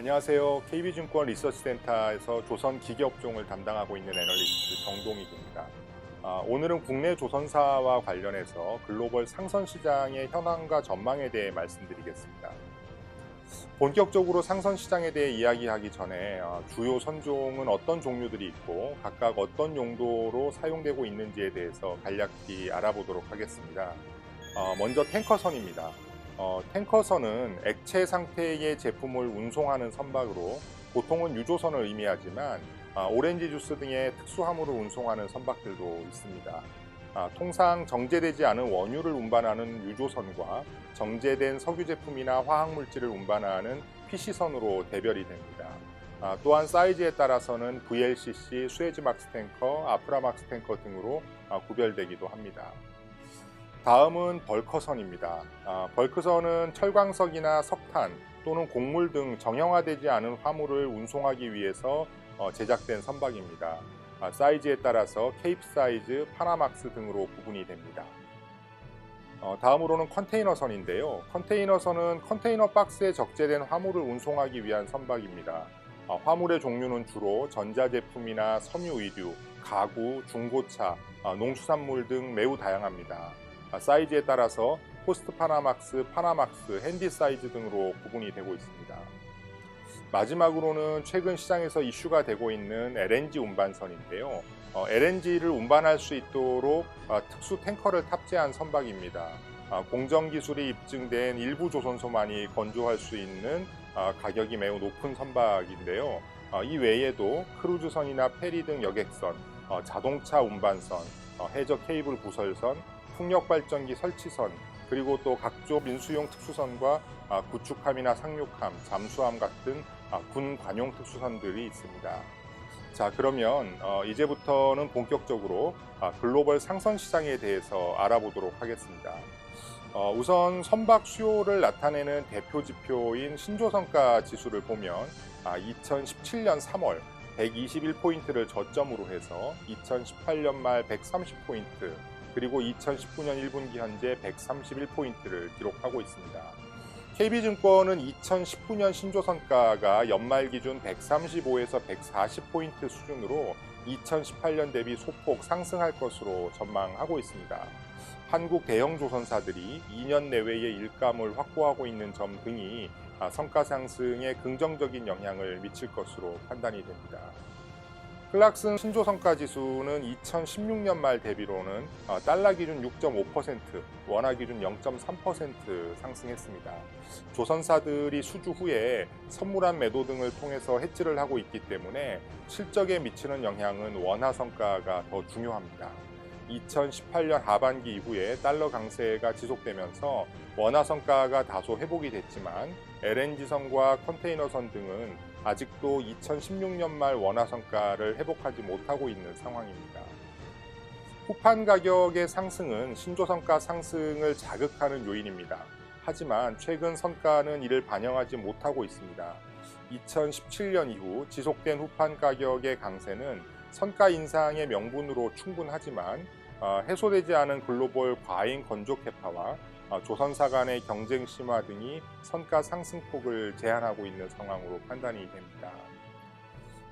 안녕하세요. KB증권 리서치센터에서 조선 기계업종을 담당하고 있는 애널리스트 정동익입니다. 오늘은 국내 조선사와 관련해서 글로벌 상선 시장의 현황과 전망에 대해 말씀드리겠습니다. 본격적으로 상선 시장에 대해 이야기하기 전에 주요 선종은 어떤 종류들이 있고 각각 어떤 용도로 사용되고 있는지에 대해서 간략히 알아보도록 하겠습니다. 먼저 탱커선입니다. 탱커선은 액체 상태의 제품을 운송하는 선박으로 보통은 유조선을 의미하지만 오렌지 주스 등의 특수화물을 운송하는 선박들도 있습니다. 통상 정제되지 않은 원유를 운반하는 유조선과 정제된 석유 제품이나 화학물질을 운반하는 PC선으로 대별이 됩니다. 또한 사이즈에 따라서는 VLCC, 수에즈막스 탱커, 아프라막스 탱커 등으로 구별되기도 합니다. 다음은 벌커선입니다. 벌크선은 철광석이나 석탄 또는 곡물 등 정형화되지 않은 화물을 운송하기 위해서 제작된 선박입니다. 사이즈에 따라서 케이프 사이즈, 파나막스 등으로 구분이 됩니다. 다음으로는 컨테이너선인데요. 컨테이너선은 컨테이너 박스에 적재된 화물을 운송하기 위한 선박입니다. 화물의 종류는 주로 전자제품이나 섬유의류, 가구, 중고차, 농수산물 등 매우 다양합니다. 사이즈에 따라서 포스트 파나막스, 파나막스, 핸디 사이즈 등으로 구분이 되고 있습니다. 마지막으로는 최근 시장에서 이슈가 되고 있는 LNG 운반선인데요. LNG를 운반할 수 있도록 특수 탱커를 탑재한 선박입니다. 공정 기술이 입증된 일부 조선소만이 건조할 수 있는 가격이 매우 높은 선박인데요. 이 외에도 크루즈선이나 페리 등 여객선, 자동차 운반선, 해저 케이블 구설선, 풍력발전기 설치선, 그리고 또 각종 민수용 특수선과 구축함이나 상륙함, 잠수함 같은 군 관용 특수선들이 있습니다. 자, 그러면 이제부터는 본격적으로 글로벌 상선 시장에 대해서 알아보도록 하겠습니다. 우선 선박 수요를 나타내는 대표 지표인 신조선가 지수를 보면 2017년 3월 121포인트를 저점으로 해서 2018년 말 130포인트, 그리고 2019년 1분기 현재 131포인트를 기록하고 있습니다. KB증권은 2019년 신조선가가 연말 기준 135에서 140포인트 수준으로 2018년 대비 소폭 상승할 것으로 전망하고 있습니다. 한국 대형 조선사들이 2년 내외의 일감을 확보하고 있는 점 등이 성가 상승에 긍정적인 영향을 미칠 것으로 판단이 됩니다. 클락슨 신조선가 지수는 2016년 말 대비로는 달러 기준 6.5%, 원화 기준 0.3% 상승했습니다. 조선사들이 수주 후에 선물한 매도 등을 통해서 해지를 하고 있기 때문에 실적에 미치는 영향은 원화 성과가 더 중요합니다. 2018년 하반기 이후에 달러 강세가 지속되면서 원화 성과가 다소 회복이 됐지만 LNG선과 컨테이너선 등은 아직도 2016년 말 원화 성과를 회복하지 못하고 있는 상황입니다. 후판 가격의 상승은 신조선가 상승을 자극하는 요인입니다. 하지만 최근 선가는 이를 반영하지 못하고 있습니다. 2017년 이후 지속된 후판 가격의 강세는 선가 인상의 명분으로 충분하지만 해소되지 않은 글로벌 과잉 건조 캐파와 조선사 간의 경쟁 심화 등이 선가 상승폭을 제한하고 있는 상황으로 판단이 됩니다.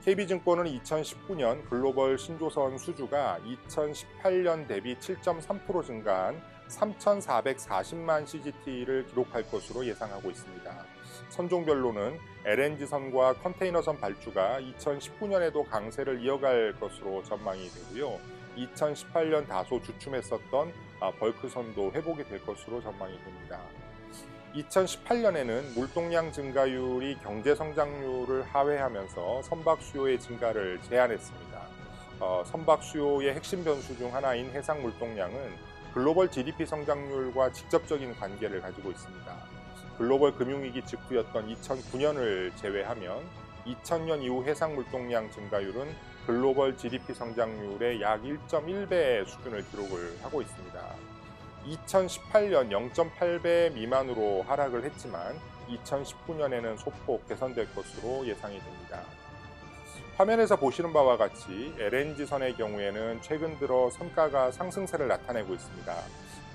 KB증권은 2019년 글로벌 신조선 수주가 2018년 대비 7.3% 증가한 3,440만 CGT를 기록할 것으로 예상하고 있습니다. 선종별로는 LNG선과 컨테이너선 발주가 2019년에도 강세를 이어갈 것으로 전망이 되고요. 2018년 다소 주춤했었던 벌크선도 회복이 될 것으로 전망이 됩니다. 2018년에는 물동량 증가율이 경제 성장률을 하회하면서 선박 수요의 증가를 제한했습니다. 선박 수요의 핵심 변수 중 하나인 해상 물동량은 글로벌 GDP 성장률과 직접적인 관계를 가지고 있습니다. 글로벌 금융위기 직후였던 2009년을 제외하면 2000년 이후 해상 물동량 증가율은 글로벌 GDP 성장률의 약 1.1배 수준을 기록을 하고 있습니다. 2018년 0.8배 미만으로 하락을 했지만 2019년에는 소폭 개선될 것으로 예상이 됩니다. 화면에서 보시는 바와 같이 LNG선의 경우에는 최근 들어 선가가 상승세를 나타내고 있습니다.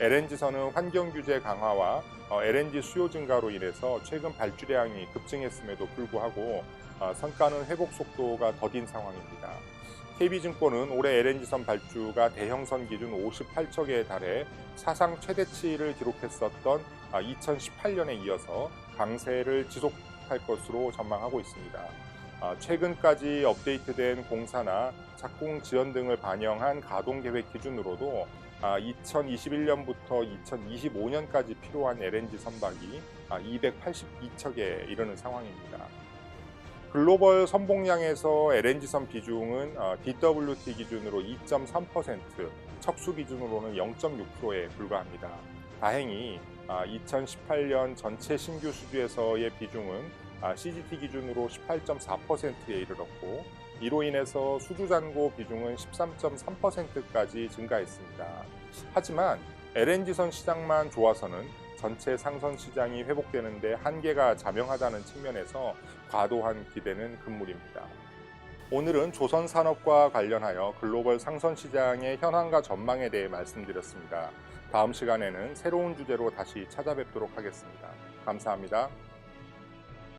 LNG선은 환경 규제 강화와 LNG 수요 증가로 인해서 최근 발주량이 급증했음에도 불구하고 선가는 회복 속도가 더딘 상황입니다. KB증권은 올해 LNG선 발주가 대형선 기준 58척에 달해 사상 최대치를 기록했었던 2018년에 이어서 강세를 지속할 것으로 전망하고 있습니다. 최근까지 업데이트된 공사나 착공 지연 등을 반영한 가동 계획 기준으로도 2021년부터 2025년까지 필요한 LNG 선박이 282척에 이르는 상황입니다. 글로벌 선봉량에서 LNG선 비중은 DWT 기준으로 2.3%, 척수 기준으로는 0.6%에 불과합니다. 다행히 2018년 전체 신규 수주에서의 비중은 CGT 기준으로 18.4%에 이르렀고, 이로 인해서 수주 잔고 비중은 13.3%까지 증가했습니다. 하지만 LNG선 시장만 좋아서는 전체 상선 시장이 회복되는 데 한계가 자명하다는 측면에서 과도한 기대는 금물입니다. 오늘은 조선산업과 관련하여 글로벌 상선 시장의 현황과 전망에 대해 말씀드렸습니다. 다음 시간에는 새로운 주제로 다시 찾아뵙도록 하겠습니다. 감사합니다.